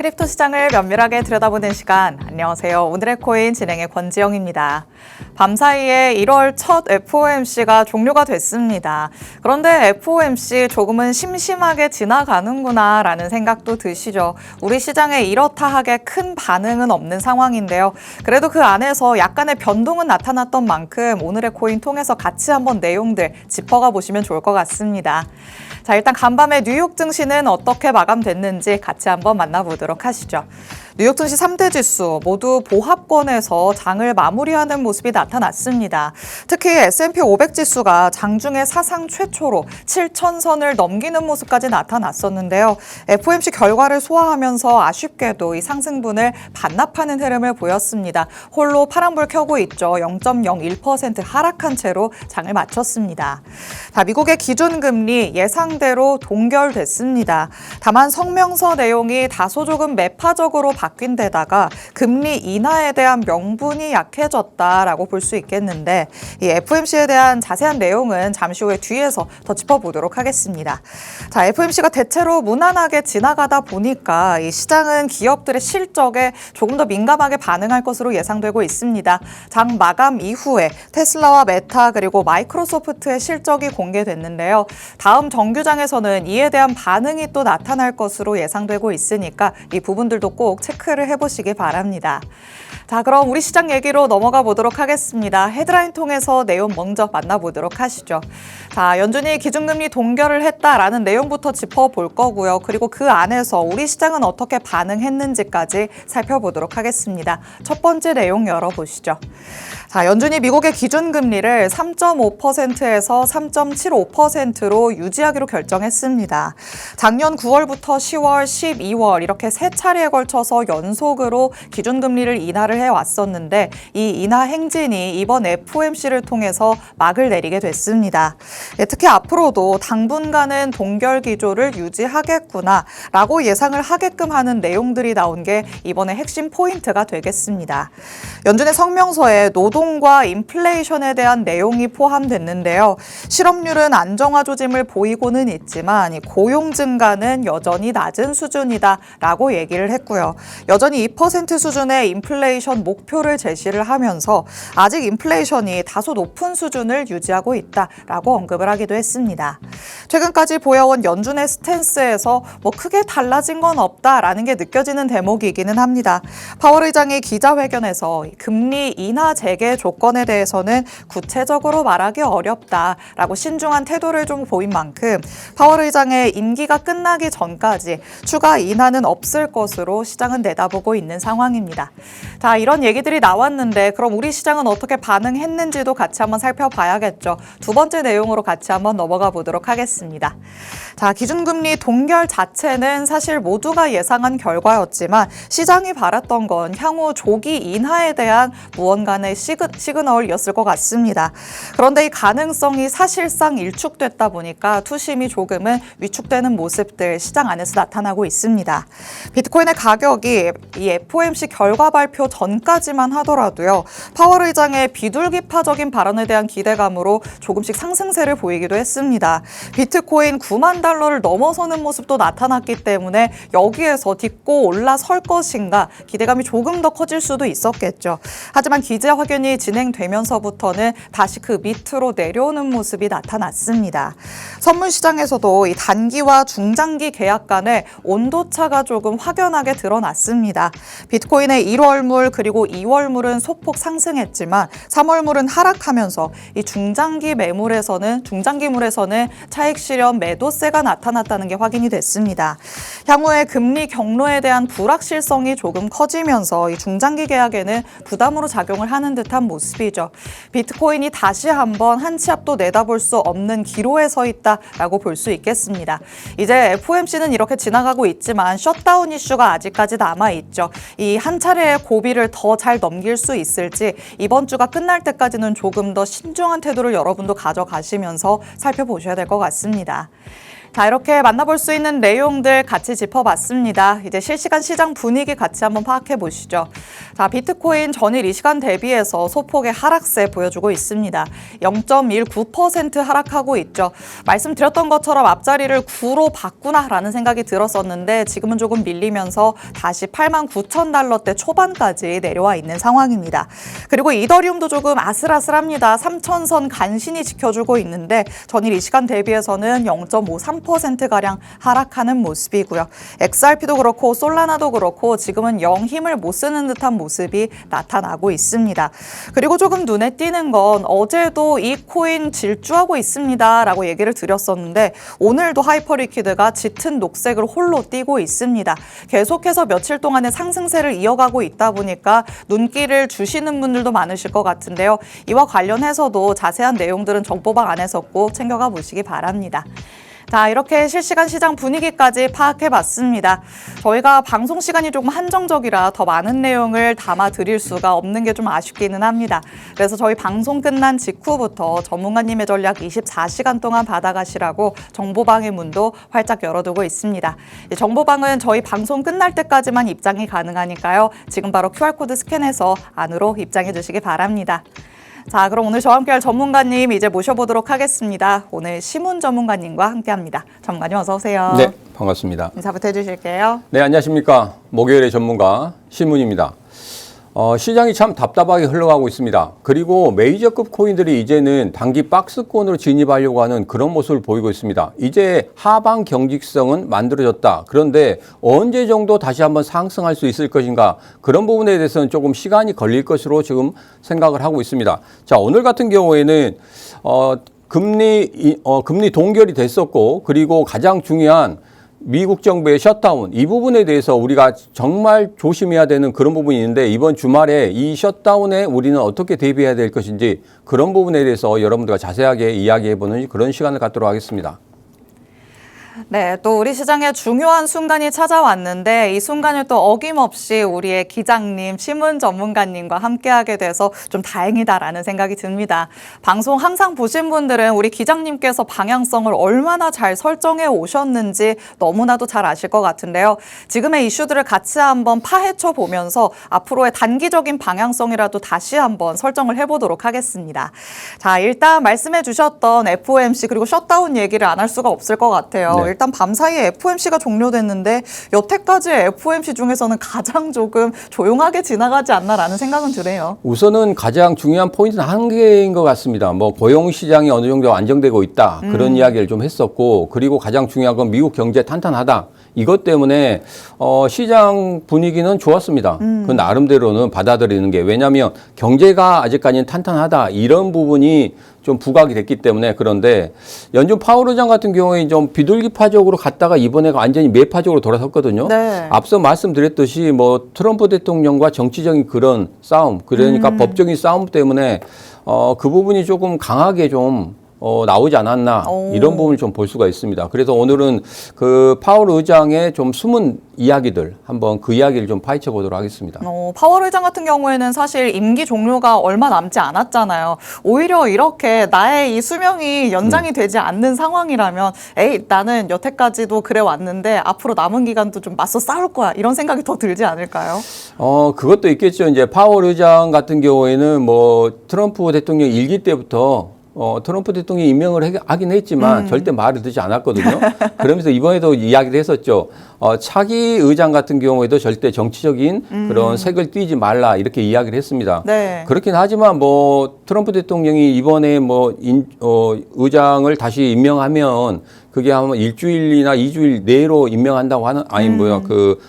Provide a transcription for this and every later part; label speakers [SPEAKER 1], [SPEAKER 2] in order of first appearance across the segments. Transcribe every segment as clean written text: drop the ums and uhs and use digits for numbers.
[SPEAKER 1] 크립토 시장을 면밀하게 들여다보는 시간. 안녕하세요. 오늘의 코인 진행의 권지영입니다. 밤사이에 1월 첫 FOMC가 종료가 됐습니다. 그런데 FOMC 조금은 심심하게 지나가는구나 라는 생각도 드시죠. 우리 시장에 이렇다 하게 큰 반응은 없는 상황인데요. 그래도 그 안에서 약간의 변동은 나타났던 만큼 오늘의 코인 통해서 같이 한번 내용들 짚어가 보시면 좋을 것 같습니다. 자, 일단 간밤에 뉴욕 증시는 어떻게 마감됐는지 같이 한번 만나보도록 하시죠. 뉴욕 증시 3대 지수 모두 보합권에서 장을 마무리하는 모습이 나타났습니다. 특히 S&P 500 지수가 장중에 사상 최초로 7,000선을 넘기는 모습까지 나타났었는데요. FOMC 결과를 소화하면서 아쉽게도 이 상승분을 반납하는 흐름을 보였습니다. 홀로 파란불 켜고 있죠. 0.01% 하락한 채로 장을 마쳤습니다. 자, 미국의 기준금리 예상대로 동결됐습니다. 다만 성명서 내용이 다소 조금 매파적으로 바뀐 데다가 금리 인하에 대한 명분이 약해졌다라고 볼 수 있겠는데 이 FOMC에 대한 자세한 내용은 잠시 후에 뒤에서 더 짚어보도록 하겠습니다. 자, FOMC가 대체로 무난하게 지나가다 보니까 이 시장은 기업들의 실적에 조금 더 민감하게 반응할 것으로 예상되고 있습니다. 장 마감 이후에 테슬라와 메타 그리고 마이크로소프트의 실적이 공개됐는데요. 다음 정규장에서는 이에 대한 반응이 또 나타날 것으로 예상되고 있으니까 이 부분들도 꼭 체크를 해보시기 바랍니다. 자, 그럼 우리 시장 얘기로 넘어가 보도록 하겠습니다. 헤드라인 통해서 내용 먼저 만나보도록 하시죠. 자, 연준이 기준금리 동결을 했다라는 내용부터 짚어볼 거고요. 그리고 그 안에서 우리 시장은 어떻게 반응했는지까지 살펴보도록 하겠습니다. 첫 번째 내용 열어보시죠. 자, 연준이 미국의 기준금리를 3.5%에서 3.75%로 유지하기로 결정했습니다. 작년 9월부터 10월, 12월 이렇게 세 차례에 걸쳐서 연속으로 기준금리를 인하를 해왔었는데 이 인하 행진이 이번 FOMC를 통해서 막을 내리게 됐습니다. 특히 앞으로도 당분간은 동결 기조를 유지하겠구나라고 예상을 하게끔 하는 내용들이 나온 게 이번에 핵심 포인트가 되겠습니다. 연준의 성명서에 노동과 인플레이션에 대한 내용이 포함됐는데요. 실업률은 안정화 조짐을 보이고는 있지만 고용 증가는 여전히 낮은 수준이다라고 얘기를 했고요. 여전히 2% 수준의 인플레이션 목표를 제시를 하면서 아직 인플레이션이 다소 높은 수준을 유지하고 있다라고 언급을 하기도 했습니다. 최근까지 보여온 연준의 스탠스에서 크게 달라진 건 없다라는 게 느껴지는 대목이기는 합니다. 파월 의장이 기자회견에서 금리 인하 재개 조건에 대해서는 구체적으로 말하기 어렵다라고 신중한 태도를 좀 보인 만큼 파월 의장의 임기가 끝나기 전까지 추가 인하는 없을 것으로 시장은 내다보고 있는 상황입니다. 자, 이런 얘기들이 나왔는데 그럼 우리 시장은 어떻게 반응했는지도 같이 한번 살펴봐야겠죠. 두 번째 내용으로 같이 한번 넘어가 보도록 하겠습니다. 자, 기준금리 동결 자체는 사실 모두가 예상한 결과였지만 시장이 바랐던 건 향후 조기 인하에 대한 무언가의 시그널이었을 것 같습니다. 그런데 이 가능성이 사실상 일축됐다 보니까 투심이 조금은 위축되는 모습들 시장 안에서 나타나고 있습니다. 비트코인의 가격이 이 FOMC 결과 발표 전까지만 하더라도요. 파월 의장의 비둘기파적인 발언에 대한 기대감으로 조금씩 상승세를 보이기도 했습니다. 비트코인 9만 달러를 넘어서는 모습도 나타났기 때문에 여기에서 딛고 올라설 것인가 기대감이 조금 더 커질 수도 있었겠죠. 하지만 기자회견이 진행되면서부터는 다시 그 밑으로 내려오는 모습이 나타났습니다. 선물 시장에서도 이 단기와 중장기 계약 간의 온도차가 조금 확연하게 드러났습니다. 비트코인의 1월물 그리고 2월물은 소폭 상승했지만 3월물은 하락하면서 이 중장기물에서는 차익 실현 매도세가 나타났다는 게 확인이 됐습니다. 향후에 금리 경로에 대한 불확실성이 조금 커지면서 이 중장기 계약에는 부담으로 작용을 하는 듯한 모습이죠. 비트코인이 다시 한번 한 치 앞도 내다볼 수 없는 기로에 서 있다라고 볼 수 있겠습니다. 이제 FOMC는 이렇게 지나가고 있지만 셧다운 이슈가 아직까지 남아있죠. 이 한 차례의 고비를 더 잘 넘길 수 있을지 이번 주가 끝날 때까지는 조금 더 신중한 태도를 여러분도 가져가시면서 살펴보셔야 될 것 같습니다. 자, 이렇게 만나볼 수 있는 내용들 같이 짚어봤습니다. 이제 실시간 시장 분위기 같이 한번 파악해 보시죠. 자, 비트코인 전일 이 시간 대비해서 소폭의 하락세 보여주고 있습니다. 0.19% 하락하고 있죠. 말씀드렸던 것처럼 앞자리를 9로 바꾸나라는 생각이 들었었는데 지금은 조금 밀리면서 다시 89,000달러대 초반까지 내려와 있는 상황입니다. 그리고 이더리움도 조금 아슬아슬합니다. 3,000선 간신히 지켜주고 있는데 전일 이 시간 대비해서는 0.53%가량 하락하는 모습이고요. XRP도 그렇고 솔라나도 그렇고 지금은 영 힘을 못 쓰는 듯한 모습이 나타나고 있습니다. 그리고 조금 눈에 띄는 건 어제도 이 코인 질주하고 있습니다 라고 얘기를 드렸었는데 오늘도 하이퍼리퀴드가 짙은 녹색을 홀로 띄고 있습니다. 계속해서 며칠 동안의 상승세를 이어가고 있다 보니까 눈길을 주시는 분들도 많으실 것 같은데요. 이와 관련해서도 자세한 내용들은 정보방 안에서 꼭 챙겨가 보시기 바랍니다. 자, 이렇게 실시간 시장 분위기까지 파악해봤습니다. 저희가 방송 시간이 조금 한정적이라 더 많은 내용을 담아드릴 수가 없는 게 좀 아쉽기는 합니다. 그래서 저희 방송 끝난 직후부터 전문가님의 전략 24시간 동안 받아가시라고 정보방의 문도 활짝 열어두고 있습니다. 정보방은 저희 방송 끝날 때까지만 입장이 가능하니까요. 지금 바로 QR코드 스캔해서 안으로 입장해 주시기 바랍니다. 자, 그럼 오늘 저와 함께할 전문가님 이제 모셔보도록 하겠습니다. 오늘 시문 전문가님과 함께합니다. 전문가님 어서 오세요.
[SPEAKER 2] 네, 반갑습니다.
[SPEAKER 1] 인사부터 해주실게요.
[SPEAKER 2] 네, 안녕하십니까. 목요일의 전문가 시문입니다. 시장이 참 답답하게 흘러가고 있습니다. 그리고 메이저급 코인들이 이제는 단기 박스권으로 진입하려고 하는 그런 모습을 보이고 있습니다. 이제 하방 경직성은 만들어졌다. 그런데 언제 정도 다시 한번 상승할 수 있을 것인가? 그런 부분에 대해서는 조금 시간이 걸릴 것으로 지금 생각을 하고 있습니다. 자, 오늘 같은 경우에는 금리 동결이 됐었고, 그리고 가장 중요한 미국 정부의 셧다운 이 부분에 대해서 우리가 정말 조심해야 되는 그런 부분이 있는데 이번 주말에 이 셧다운에 우리는 어떻게 대비해야 될 것인지 그런 부분에 대해서 여러분들과 자세하게 이야기해보는 그런 시간을 갖도록 하겠습니다.
[SPEAKER 1] 네, 또 우리 시장에 중요한 순간이 찾아왔는데 이 순간을 또 어김없이 우리의 기장님, 시문 전문가님과 함께하게 돼서 좀 다행이다라는 생각이 듭니다. 방송 항상 보신 분들은 우리 기장님께서 방향성을 얼마나 잘 설정해 오셨는지 너무나도 잘 아실 것 같은데요. 지금의 이슈들을 같이 한번 파헤쳐 보면서 앞으로의 단기적인 방향성이라도 다시 한번 설정을 해보도록 하겠습니다. 자, 일단 말씀해 주셨던 FOMC 그리고 셧다운 얘기를 안 할 수가 없을 것 같아요.
[SPEAKER 2] 네.
[SPEAKER 1] 일단 밤사이에 FOMC가 종료됐는데 여태까지의 FOMC 중에서는 가장 조금 조용하게 지나가지 않나라는 생각은 드네요.
[SPEAKER 2] 우선은 가장 중요한 포인트는 한 개인 것 같습니다. 뭐 고용 시장이 어느 정도 안정되고 있다. 그런 이야기를 좀 했었고 그리고 가장 중요한 건 미국 경제 탄탄하다. 이것 때문에 시장 분위기는 좋았습니다. 그 나름대로는 받아들이는 게 왜냐하면 경제가 아직까지는 탄탄하다. 이런 부분이 좀 부각이 됐기 때문에 그런데 연준 파월 의장 같은 경우에 좀 비둘기파적으로 갔다가 이번에 완전히 매파적으로 돌아섰거든요.
[SPEAKER 1] 네.
[SPEAKER 2] 앞서 말씀드렸듯이 뭐 트럼프 대통령과 정치적인 그런 싸움, 그러니까 법적인 싸움 때문에 그 부분이 조금 강하게 좀 나오지 않았나 이런 부분을 좀 볼 수가 있습니다. 그래서 오늘은 그 파월 의장의 좀 숨은 이야기들 한번 그 이야기를 좀 파헤쳐 보도록 하겠습니다.
[SPEAKER 1] 파월 의장 같은 경우에는 사실 임기 종료가 얼마 남지 않았잖아요. 오히려 이렇게 나의 이 수명이 연장이 되지 않는 상황이라면 에이 나는 여태까지도 그래 왔는데 앞으로 남은 기간도 좀 맞서 싸울 거야 이런 생각이 더 들지 않을까요?
[SPEAKER 2] 그것도 있겠죠. 이제 파월 의장 같은 경우에는 뭐 트럼프 대통령 일기 때부터 트럼프 대통령이 임명을 하긴 했지만 절대 말을 듣지 않았거든요. 그러면서 이번에도 이야기를 했었죠. 차기 의장 같은 경우에도 절대 정치적인 그런 색을 띠지 말라 이렇게 이야기를 했습니다.
[SPEAKER 1] 네. 그렇긴
[SPEAKER 2] 하지만 뭐 트럼프 대통령이 이번에 뭐 의장을 다시 임명하면 그게 아마 일주일이나 2주일 내로 임명한다고 하는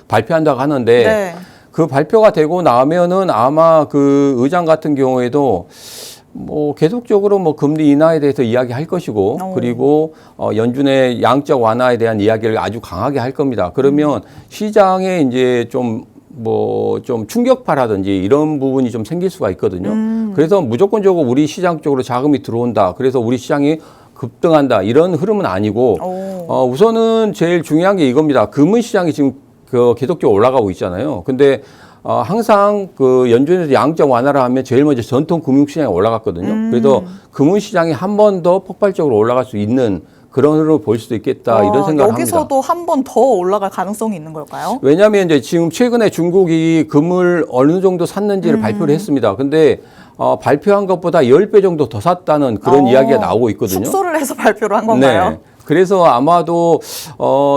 [SPEAKER 2] 발표한다고 하는데
[SPEAKER 1] 네.
[SPEAKER 2] 그 발표가 되고 나면은 아마 그 의장 같은 경우에도 뭐 계속적으로 뭐 금리 인하에 대해서 이야기할 것이고 그리고 연준의 양적 완화에 대한 이야기를 아주 강하게 할 겁니다. 그러면 시장에 이제 좀 충격파라든지 이런 부분이 좀 생길 수가 있거든요. 그래서 무조건적으로 우리 시장 쪽으로 자금이 들어온다. 그래서 우리 시장이 급등한다. 이런 흐름은 아니고 우선은 제일 중요한 게 이겁니다. 금은 시장이 지금 계속적으로 올라가고 있잖아요. 근데 항상 그 연준에서 양적 완화를 하면 제일 먼저 전통 금융시장이 올라갔거든요. 그래서 금융시장이 한 번 더 폭발적으로 올라갈 수 있는 그런 흐름을 볼 수도 있겠다 이런 생각을 합니다.
[SPEAKER 1] 여기서도 한 번 더 올라갈 가능성이 있는 걸까요?
[SPEAKER 2] 왜냐하면 이제 지금 최근에 중국이 금을 어느 정도 샀는지를 발표를 했습니다. 근데 발표한 것보다 10배 정도 더 샀다는 그런 이야기가 나오고 있거든요.
[SPEAKER 1] 축소를 해서 발표를 한 건가요?
[SPEAKER 2] 네. 그래서 아마도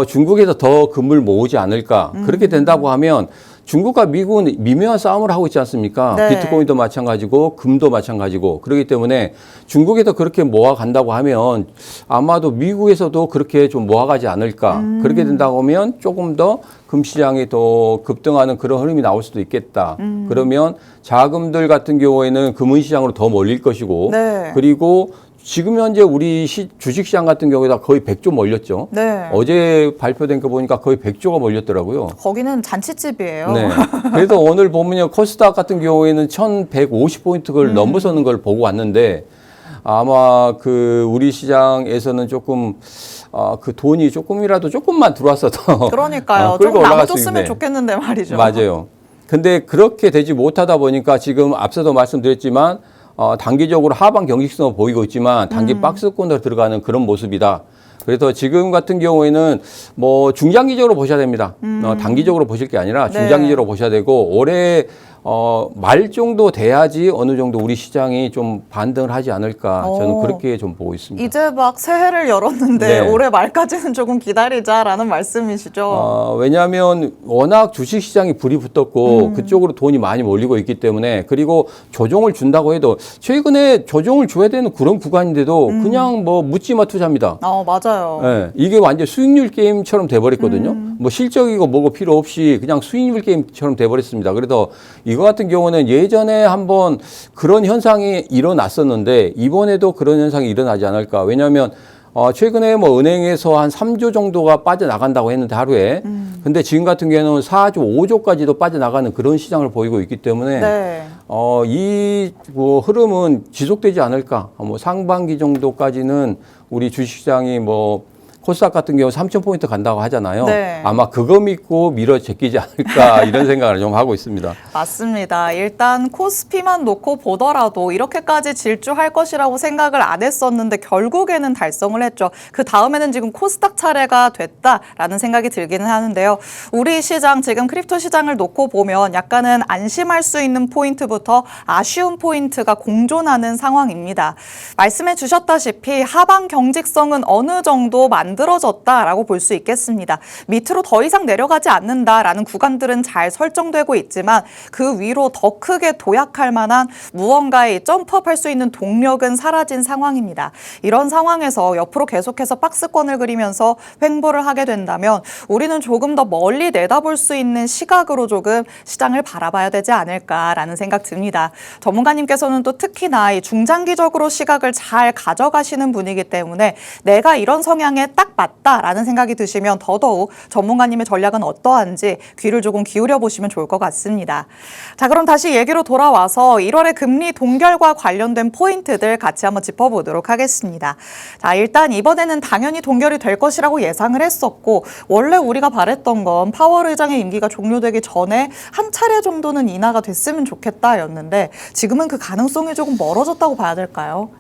[SPEAKER 2] 중국에서 더 금을 모으지 않을까. 그렇게 된다고 하면 중국과 미국은 미묘한 싸움을 하고 있지 않습니까?
[SPEAKER 1] 네.
[SPEAKER 2] 비트코인도 마찬가지고 금도 마찬가지고 그렇기 때문에 중국에서 그렇게 모아간다고 하면 아마도 미국에서도 그렇게 좀 모아가지 않을까. 그렇게 된다고 하면 조금 더 금시장이 더 급등하는 그런 흐름이 나올 수도 있겠다. 그러면 자금들 같은 경우에는 금은시장으로 더 몰릴 것이고
[SPEAKER 1] 네.
[SPEAKER 2] 그리고 지금 현재 우리 주식시장 같은 경우에다 거의 100조 몰렸죠.
[SPEAKER 1] 네.
[SPEAKER 2] 어제 발표된 거 보니까 거의 100조가 몰렸더라고요.
[SPEAKER 1] 거기는 잔치집이에요.
[SPEAKER 2] 네. 그래서 오늘 보면요. 코스닥 같은 경우에는 1150포인트를 넘어서는 걸 보고 왔는데 아마 그 우리 시장에서는 조금 그 돈이 조금만 들어왔어도
[SPEAKER 1] 그러니까요.
[SPEAKER 2] 끌고
[SPEAKER 1] 좀
[SPEAKER 2] 올라갈 수
[SPEAKER 1] 나눠줬으면
[SPEAKER 2] 있네.
[SPEAKER 1] 좋겠는데 말이죠.
[SPEAKER 2] 맞아요. 근데 그렇게 되지 못하다 보니까 지금 앞서도 말씀드렸지만 단기적으로 하방 경직성을 보이고 있지만 단기 박스권으로 들어가는 그런 모습이다. 그래서 지금 같은 경우에는 뭐 중장기적으로 보셔야 됩니다. 단기적으로 보실 게 아니라 중장기적으로 보셔야 되고 올해 말 정도 돼야지 어느 정도 우리 시장이 좀 반등을 하지 않을까 저는 그렇게 좀 보고 있습니다.
[SPEAKER 1] 이제 막 새해를 열었는데
[SPEAKER 2] 네.
[SPEAKER 1] 올해 말까지는 조금 기다리자라는 말씀이시죠?
[SPEAKER 2] 왜냐하면 워낙 주식시장이 불이 붙었고 그쪽으로 돈이 많이 몰리고 있기 때문에 그리고 조정을 준다고 해도 최근에 조정을 줘야 되는 그런 구간인데도 그냥 뭐 묻지마 투자입니다.
[SPEAKER 1] 맞아요.
[SPEAKER 2] 네, 이게 완전 수익률 게임처럼 돼버렸거든요. 뭐 실적이고 뭐고 필요 없이 그냥 수익률 게임처럼 돼버렸습니다. 그래서 이거 같은 경우는 예전에 한번 그런 현상이 일어났었는데 이번에도 그런 현상이 일어나지 않을까. 왜냐하면 최근에 뭐 은행에서 한 3조 정도가 빠져나간다고 했는데 하루에. 근데 지금 같은 경우는 4조, 5조까지도 빠져나가는 그런 시장을 보이고 있기 때문에
[SPEAKER 1] 네.
[SPEAKER 2] 이 뭐 흐름은 지속되지 않을까. 뭐 상반기 정도까지는 우리 주식시장이 뭐 코스닥 같은 경우 3,000포인트 간다고 하잖아요.
[SPEAKER 1] 네.
[SPEAKER 2] 아마 그거 믿고 밀어 제끼지 않을까 이런 생각을 좀 하고 있습니다.
[SPEAKER 1] 맞습니다. 일단 코스피만 놓고 보더라도 이렇게까지 질주할 것이라고 생각을 안 했었는데 결국에는 달성을 했죠. 그 다음에는 지금 코스닥 차례가 됐다라는 생각이 들기는 하는데요. 우리 시장 지금 크립토 시장을 놓고 보면 약간은 안심할 수 있는 포인트부터 아쉬운 포인트가 공존하는 상황입니다. 말씀해 주셨다시피 하방 경직성은 어느 정도 만들어졌다라고 볼 수 있겠습니다. 밑으로 더 이상 내려가지 않는다라는 구간들은 잘 설정되고 있지만 그 위로 더 크게 도약할 만한 무언가의 점프업할 수 있는 동력은 사라진 상황입니다. 이런 상황에서 옆으로 계속해서 박스권을 그리면서 횡보를 하게 된다면 우리는 조금 더 멀리 내다볼 수 있는 시각으로 조금 시장을 바라봐야 되지 않을까라는 생각 듭니다. 전문가님께서는 또 특히나 이 중장기적으로 시각을 잘 가져가시는 분이기 때문에 내가 이런 성향에 딱 맞다라는 생각이 드시면 더더욱 전문가님의 전략은 어떠한지 귀를 조금 기울여 보시면 좋을 것 같습니다. 자, 그럼 다시 얘기로 돌아와서 1월의 금리 동결과 관련된 포인트들 같이 한번 짚어보도록 하겠습니다. 자, 일단 이번에는 당연히 동결이 될 것이라고 예상을 했었고 원래 우리가 바랬던 건 파월 의장의 임기가 종료되기 전에 한 차례 정도는 인하가 됐으면 좋겠다였는데 지금은 그 가능성이 조금 멀어졌다고 봐야 될까요?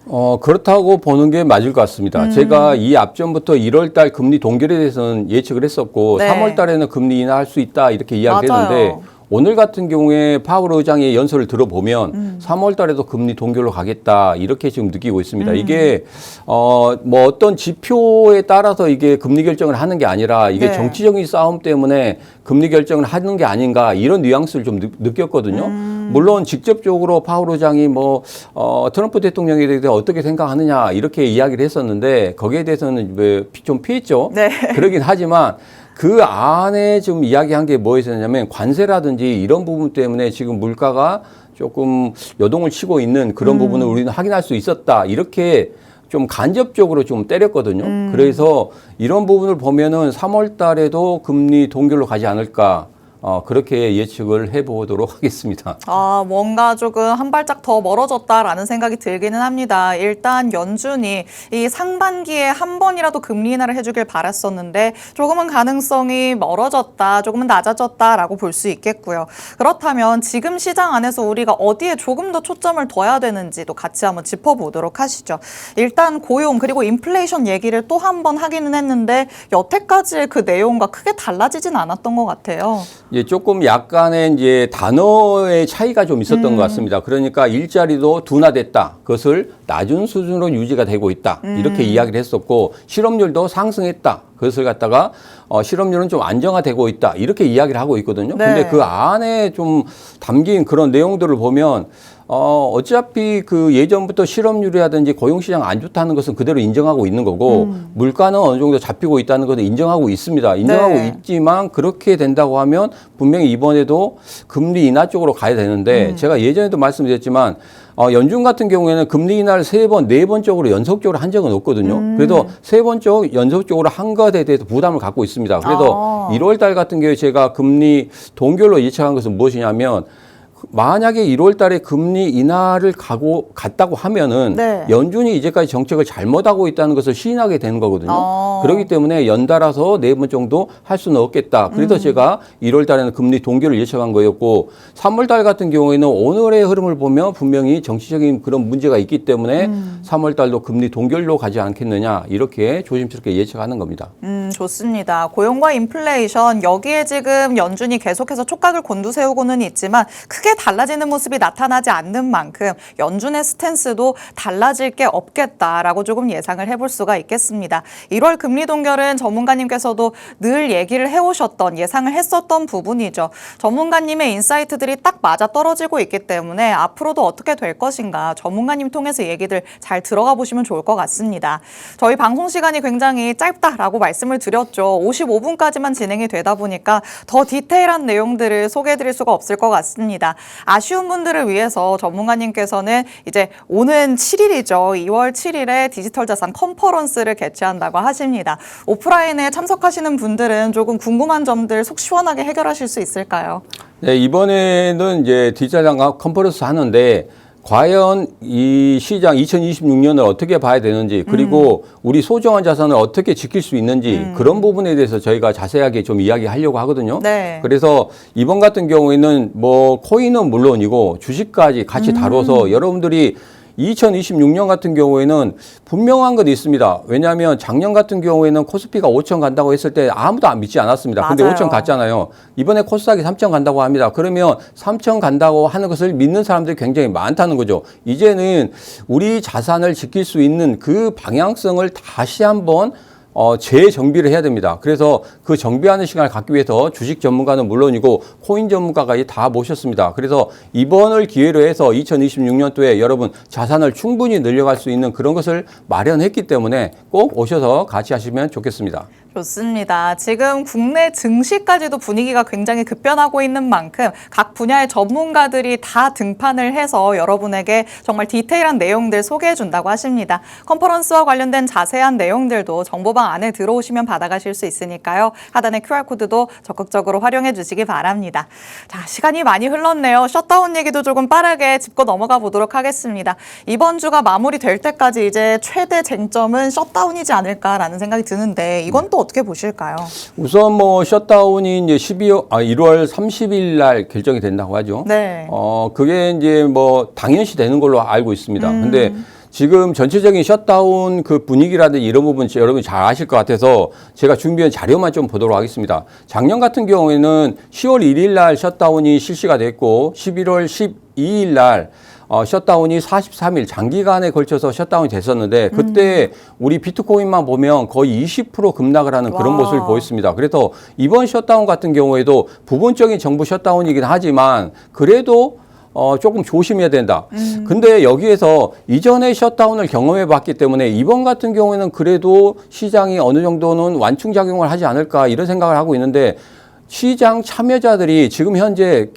[SPEAKER 2] 그렇다고 보는 게 맞을 것 같습니다. 제가 이 앞전부터 1월 달 금리 동결에 대해서는 예측을 했었고
[SPEAKER 1] 네.
[SPEAKER 2] 3월 달에는 금리 인하할 수 있다 이렇게 이야기를
[SPEAKER 1] 맞아요.
[SPEAKER 2] 했는데 오늘 같은 경우에 파월 의장의 연설을 들어보면 3월 달에도 금리 동결로 가겠다 이렇게 지금 느끼고 있습니다. 이게 뭐 어떤 지표에 따라서 이게 금리 결정을 하는 게 아니라 이게
[SPEAKER 1] 네.
[SPEAKER 2] 정치적인 싸움 때문에 금리 결정을 하는 게 아닌가 이런 뉘앙스를 좀 느꼈거든요. 물론 직접적으로 파월 의장이 뭐 트럼프 대통령에 대해서 어떻게 생각하느냐 이렇게 이야기를 했었는데 거기에 대해서는 좀 피했죠.
[SPEAKER 1] 네.
[SPEAKER 2] 그러긴 하지만 그 안에 좀 이야기한 게 뭐였었냐면 관세라든지 이런 부분 때문에 지금 물가가 조금 요동을 치고 있는 그런 부분을 우리는 확인할 수 있었다. 이렇게 좀 간접적으로 좀 때렸거든요. 그래서 이런 부분을 보면은 3월 달에도 금리 동결로 가지 않을까. 그렇게 예측을 해보도록 하겠습니다.
[SPEAKER 1] 뭔가 조금 한 발짝 더 멀어졌다라는 생각이 들기는 합니다. 일단 연준이 이 상반기에 한 번이라도 금리 인하를 해주길 바랐었는데 조금은 가능성이 멀어졌다, 조금은 낮아졌다라고 볼 수 있겠고요. 그렇다면 지금 시장 안에서 우리가 어디에 조금 더 초점을 둬야 되는지도 같이 한번 짚어보도록 하시죠. 일단 고용 그리고 인플레이션 얘기를 또 한 번 하기는 했는데 여태까지의 그 내용과 크게 달라지진 않았던 것 같아요.
[SPEAKER 2] 예, 조금 약간의 이제 단어의 차이가 좀 있었던 것 같습니다. 그러니까 일자리도 둔화됐다. 그것을 낮은 수준으로 유지가 되고 있다. 이렇게 이야기를 했었고 실업률도 상승했다. 그것을 갖다가 실업률은 좀 안정화되고 있다. 이렇게 이야기를 하고 있거든요.
[SPEAKER 1] 네.
[SPEAKER 2] 근데 그 안에 좀 담긴 그런 내용들을 보면 어차피 그 예전부터 실업률이라든지 고용시장 안 좋다는 것은 그대로 인정하고 있는 거고 물가는 어느 정도 잡히고 있다는 것은 인정하고 있습니다. 인정하고
[SPEAKER 1] 네.
[SPEAKER 2] 있지만 그렇게 된다고 하면 분명히 이번에도 금리 인하 쪽으로 가야 되는데 제가 예전에도 말씀드렸지만 연준 같은 경우에는 금리 인하를 3번, 4번 쪽으로 연속적으로 한 적은 없거든요. 그래서 3번 쪽 연속적으로 한 것에 대해서 부담을 갖고 있습니다. 그래서 1월 달 같은 경우에 제가 금리 동결로 예측한 것은 무엇이냐면 만약에 1월 달에 금리 인하를 갔다고 하면은
[SPEAKER 1] 네.
[SPEAKER 2] 연준이 이제까지 정책을 잘못하고 있다는 것을 시인하게 되는 거거든요. 그렇기 때문에 연달아서 4번 정도 할 수는 없겠다. 그래서 제가 1월 달에는 금리 동결을 예측한 거였고 3월 달 같은 경우에는 오늘의 흐름을 보면 분명히 정치적인 그런 문제가 있기 때문에 3월 달도 금리 동결로 가지 않겠느냐 이렇게 조심스럽게 예측하는 겁니다.
[SPEAKER 1] 좋습니다. 고용과 인플레이션 여기에 지금 연준이 계속해서 촉각을 곤두세우고는 있지만 크게 달라지는 모습이 나타나지 않는 만큼 연준의 스탠스도 달라질 게 없겠다라고 조금 예상을 해볼 수가 있겠습니다. 1월 금리 동결은 전문가님께서도 늘 얘기를 해오셨던 예상을 했었던 부분이죠. 전문가님의 인사이트들이 딱 맞아 떨어지고 있기 때문에 앞으로도 어떻게 될 것인가 전문가님 통해서 얘기들 잘 들어가 보시면 좋을 것 같습니다. 저희 방송 시간이 굉장히 짧다라고 말씀을 드렸죠. 55분까지만 진행이 되다 보니까 더 디테일한 내용들을 소개해드릴 수가 없을 것 같습니다. 아쉬운 분들을 위해서 전문가님께서는 이제 오는 7일이죠. 2월 7일에 디지털 자산 컨퍼런스를 개최한다고 하십니다. 오프라인에 참석하시는 분들은 조금 궁금한 점들 속 시원하게 해결하실 수 있을까요?
[SPEAKER 2] 네, 이번에는 이제 디지털 자산 컨퍼런스 하는데 과연 이 시장 2026년을 어떻게 봐야 되는지 그리고 우리 소중한 자산을 어떻게 지킬 수 있는지 그런 부분에 대해서 저희가 자세하게 좀 이야기하려고 하거든요.
[SPEAKER 1] 네.
[SPEAKER 2] 그래서 이번 같은 경우에는 뭐 코인은 물론이고 주식까지 같이 다뤄서 여러분들이 2026년 같은 경우에는 분명한 건 있습니다. 왜냐하면 작년 같은 경우에는 코스피가 5천 간다고 했을 때 아무도 안 믿지 않았습니다. 근데
[SPEAKER 1] 맞아요.
[SPEAKER 2] 5천 갔잖아요. 이번에 코스닥이 3천 간다고 합니다. 그러면 3천 간다고 하는 것을 믿는 사람들이 굉장히 많다는 거죠. 이제는 우리 자산을 지킬 수 있는 그 방향성을 다시 한번 재정비를 해야 됩니다. 그래서 그 정비하는 시간을 갖기 위해서 주식 전문가는 물론이고 코인 전문가까지 다 모셨습니다. 그래서 이번을 기회로 해서 2026년도에 여러분 자산을 충분히 늘려갈 수 있는 그런 것을 마련했기 때문에 꼭 오셔서 같이 하시면 좋겠습니다.
[SPEAKER 1] 좋습니다. 지금 국내 증시까지도 분위기가 굉장히 급변하고 있는 만큼 각 분야의 전문가들이 다 등판을 해서 여러분에게 정말 디테일한 내용들 소개해 준다고 하십니다. 컨퍼런스와 관련된 자세한 내용들도 정보방 안에 들어오시면 받아가실 수 있으니까요. 하단의 QR코드도 적극적으로 활용해 주시기 바랍니다. 자, 시간이 많이 흘렀네요. 셧다운 얘기도 조금 빠르게 짚고 넘어가 보도록 하겠습니다. 이번 주가 마무리될 때까지 이제 최대 쟁점은 셧다운이지 않을까라는 생각이 드는데 이건 또 어떻게 보실까요?
[SPEAKER 2] 우선 뭐 셧다운이 이제 1월 30일 날 결정이 된다고 하죠.
[SPEAKER 1] 네.
[SPEAKER 2] 그게 이제 뭐 당연시 되는 걸로 알고 있습니다. 근데 지금 전체적인 셧다운 그 분위기라든지 이런 부분 여러분이 잘 아실 것 같아서 제가 준비한 자료만 좀 보도록 하겠습니다. 작년 같은 경우에는 10월 1일 날 셧다운이 실시가 됐고 11월 12일 날 셧다운이 43일 장기간에 걸쳐서 셧다운이 됐었는데 그때 우리 비트코인만 보면 거의 20% 급락을 하는 그런 모습을 보였습니다. 그래서 이번 셧다운 같은 경우에도 부분적인 정부 셧다운이긴 하지만 그래도 조금 조심해야 된다. 근데 여기에서 이전에 셧다운을 경험해 봤기 때문에 이번 같은 경우에는 그래도 시장이 어느 정도는 완충작용을 하지 않을까 이런 생각을 하고 있는데 시장 참여자들이 지금 현재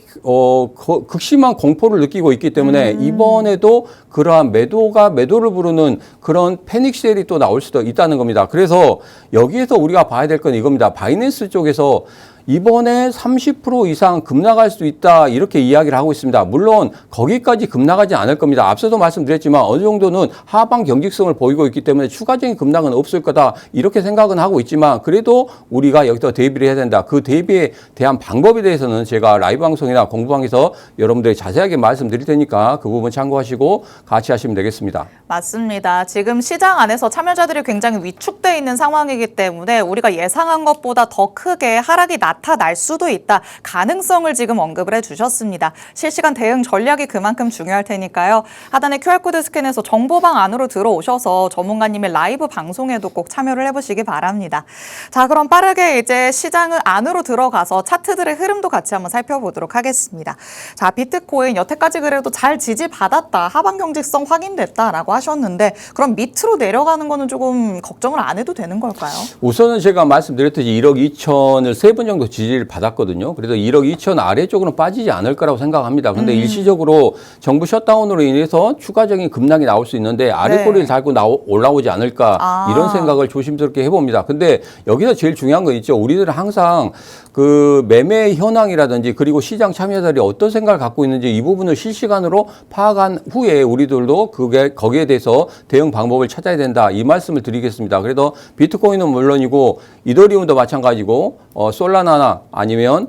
[SPEAKER 2] 극심한 공포를 느끼고 있기 때문에 이번에도 그러한 매도를 부르는 그런 패닉셀이 또 나올 수도 있다는 겁니다. 그래서 여기에서 우리가 봐야 될 건 이겁니다. 바이낸스 쪽에서 이번에 30% 이상 급락할 수 있다 이렇게 이야기를 하고 있습니다. 물론 거기까지 급락하지 않을 겁니다. 앞서도 말씀드렸지만 어느 정도는 하방 경직성을 보이고 있기 때문에 추가적인 급락은 없을 거다 이렇게 생각은 하고 있지만 그래도 우리가 여기서 대비를 해야 된다. 그 대비에 대한 방법에 대해서는 제가 라이브 방송이나 공부방에서 여러분들이 자세하게 말씀드릴 테니까 그 부분 참고하시고 같이 하시면 되겠습니다.
[SPEAKER 1] 맞습니다. 지금 시장 안에서 참여자들이 굉장히 위축돼 있는 상황이기 때문에 우리가 예상한 것보다 더 크게 하락이 나타날 수도 있다. 가능성을 지금 언급을 해주셨습니다. 실시간 대응 전략이 그만큼 중요할 테니까요. 하단의 QR코드 스캔해서 정보방 안으로 들어오셔서 전문가님의 라이브 방송에도 꼭 참여를 해보시기 바랍니다. 자, 그럼 빠르게 이제 시장 안으로 들어가서 차트들의 흐름도 같이 한번 살펴보도록 하겠습니다. 자, 비트코인 여태까지 그래도 잘 지지받았다. 하방 경직성 확인됐다라고 하셨는데 그럼 밑으로 내려가는 거는 조금 걱정을 안 해도 되는 걸까요?
[SPEAKER 2] 우선은 제가 말씀드렸듯이 1억 2천을 3번 정도 지지를 받았거든요. 그래서 1억 2천 아래쪽으로는 빠지지 않을 거라고 생각합니다. 그런데 일시적으로 정부 셧다운으로 인해서 추가적인 급락이 나올 수 있는데 아래꼬리를 달고 올라오지 않을까 이런 생각을 조심스럽게 해봅니다. 근데 여기서 제일 중요한 건 있죠. 우리들은 항상 그 매매 현황이라든지 그리고 시장 참여자들이 어떤 생각을 갖고 있는지 이 부분을 실시간으로 파악한 후에 우리들도 거기에 대해서 대응 방법을 찾아야 된다. 이 말씀을 드리겠습니다. 그래서 비트코인은 물론이고 이더리움도 마찬가지고 솔라나나 아니면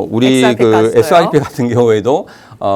[SPEAKER 2] 우리 SRP 같은 경우에도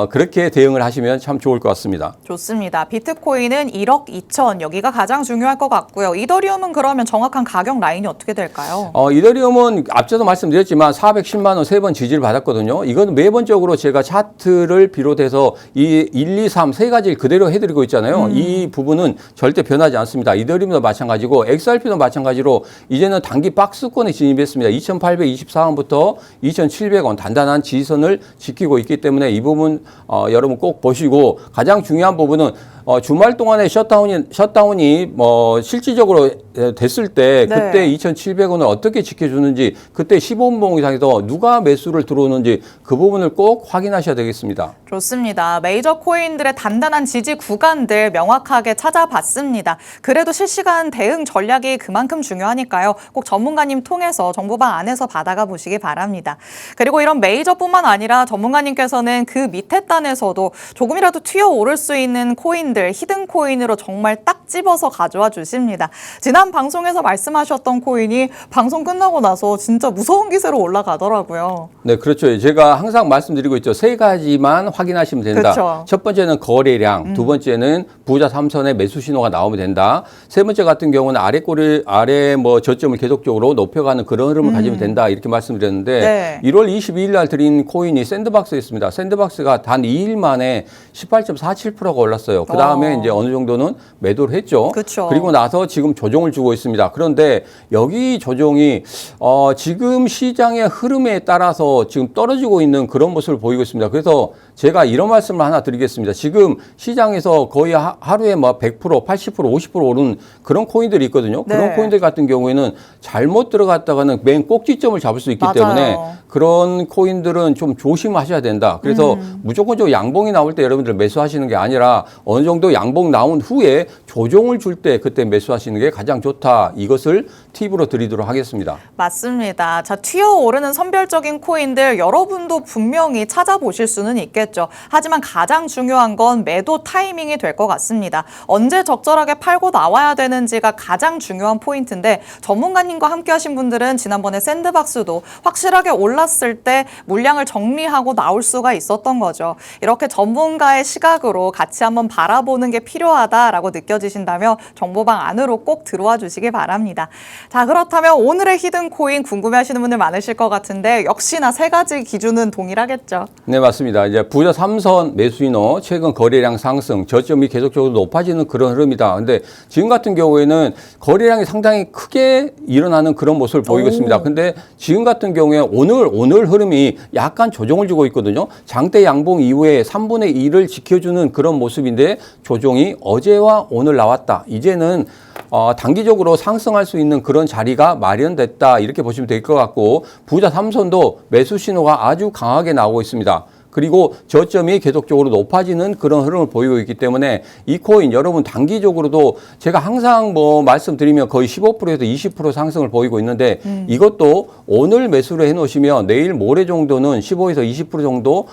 [SPEAKER 2] 그렇게 대응을 하시면 참 좋을 것 같습니다.
[SPEAKER 1] 좋습니다. 비트코인은 1억 2천 여기가 가장 중요할 것 같고요. 이더리움은 그러면 정확한 가격 라인이 어떻게 될까요?
[SPEAKER 2] 이더리움은 앞서도 말씀드렸지만 410만 원 3번 지지를 받았거든요. 이건 매번적으로 제가 차트를 비롯해서 이 1, 2, 3 세 가지를 그대로 해드리고 있잖아요. 이 부분은 절대 변하지 않습니다. 이더리움도 마찬가지고 XRP도 마찬가지로 이제는 단기 박스권에 진입했습니다. 2,824원부터 2,700원 단단한 지지선을 지키고 있기 때문에 이 부분 여러분 꼭 보시고 가장 중요한 부분은 주말 동안에 셧다운이 실질적으로 됐을 때 그때 2,700원을 어떻게 지켜주는지 그때 15분봉 이상에서 누가 매수를 들어오는지 그 부분을 꼭 확인하셔야 되겠습니다.
[SPEAKER 1] 좋습니다. 메이저 코인들의 단단한 지지 구간들 명확하게 찾아봤습니다. 그래도 실시간 대응 전략이 그만큼 중요하니까요. 꼭 전문가님 통해서 정보방 안에서 받아가 보시기 바랍니다. 그리고 이런 메이저뿐만 아니라 전문가님께서는 그 밑에 단에서도 조금이라도 튀어오를 수 있는 코인들, 히든 코인으로 정말 딱 집어서 가져와 주십니다. 지난 방송에서 말씀하셨던 코인이 방송 끝나고 나서 진짜 무서운 기세로 올라가더라고요.
[SPEAKER 2] 네, 그렇죠. 제가 항상 말씀드리고 있죠. 세 가지만 확인하시면 된다.
[SPEAKER 1] 그렇죠.
[SPEAKER 2] 첫 번째는 거래량, 두 번째는 부자 3선의 매수 신호가 나오면 된다. 세 번째 같은 경우는 아래 저점을 계속적으로 높여가는 그런 흐름을 가지면 된다. 이렇게 말씀드렸는데 1월 22일 날 드린 코인이 샌드박스였습니다. 샌드박스가 단 2일 만에 18.47%가 올랐어요. 그 다음에 이제 어느 정도는 매도를 했죠.
[SPEAKER 1] 그쵸.
[SPEAKER 2] 그리고 나서 지금 조정을 주고 있습니다. 그런데 여기 조정이 지금 시장의 흐름에 따라서 지금 떨어지고 있는 그런 모습을 보이고 있습니다. 그래서 제가 이런 말씀을 하나 드리겠습니다. 지금 시장에서 거의 하루에 100%, 80%, 50% 오른 그런 코인들이 있거든요. 그런 코인들 같은 경우에는 잘못 들어갔다가는 맨 꼭지점을 잡을 수 있기 때문에 그런 코인들은 좀 조심하셔야 된다. 그래서 무조건적으로 양봉이 나올 때 여러분들 매수하시는 게 아니라 어느 정도 양봉 나온 후에 조정을 줄 때 그때 매수하시는 게 가장 좋다. 이것을 팁으로 드리도록 하겠습니다.
[SPEAKER 1] 맞습니다. 자, 튀어오르는 선별적인 코인들 여러분도 분명히 찾아보실 수는 있겠죠. 하지만 가장 중요한 건 매도 타이밍이 될 것 같습니다. 언제 적절하게 팔고 나와야 되는지가 가장 중요한 포인트인데 전문가님과 함께 하신 분들은 지난번에 샌드박스도 확실하게 올랐을 때 물량을 정리하고 나올 수가 있었던 거죠. 이렇게 전문가의 시각으로 같이 한번 바라보는 게 필요하다라고 느껴지신다면 정보방 안으로 꼭 들어와 주시기 바랍니다. 자, 그렇다면 오늘의 히든 코인 궁금해하시는 분들 많으실 것 같은데 역시나 세 가지 기준은 동일하겠죠?
[SPEAKER 2] 네, 맞습니다. 이제 부자 3선 매수인호 최근 거래량 상승, 저점이 계속적으로 높아지는 그런 흐름이다. 근데 지금 같은 경우에는 거래량이 상당히 크게 일어나는 그런 모습을 보이고 있습니다. 근데 지금 같은 경우에 오늘 흐름이 약간 조정을 주고 있거든요. 장대 양봉 이후에 3분의 1을 지켜주는 그런 모습인데 조정이 어제와 오늘 나왔다. 이제는 단기적으로 상승할 수 있는 그런 자리가 마련됐다. 이렇게 보시면 될 것 같고 부자 3선도 매수 신호가 아주 강하게 나오고 있습니다. 그리고 저점이 계속적으로 높아지는 그런 흐름을 보이고 있기 때문에 이 코인 여러분 단기적으로도 제가 항상 뭐 말씀드리면 거의 15%에서 20% 상승을 보이고 있는데 이것도 오늘 매수를 해놓으시면 내일 모레 정도는 15에서 20% 정도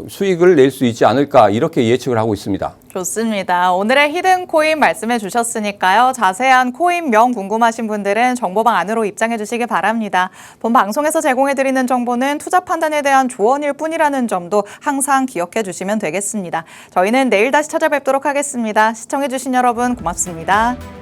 [SPEAKER 2] 수익을 낼 수 있지 않을까 이렇게 예측을 하고 있습니다.
[SPEAKER 1] 좋습니다. 오늘의 히든 코인 말씀해 주셨으니까요. 자세한 코인명 궁금하신 분들은 정보방 안으로 입장해 주시기 바랍니다. 본 방송에서 제공해 드리는 정보는 투자 판단에 대한 조언일 뿐이라는 점도 항상 기억해 주시면 되겠습니다. 저희는 내일 다시 찾아뵙도록 하겠습니다. 시청해 주신 여러분 고맙습니다.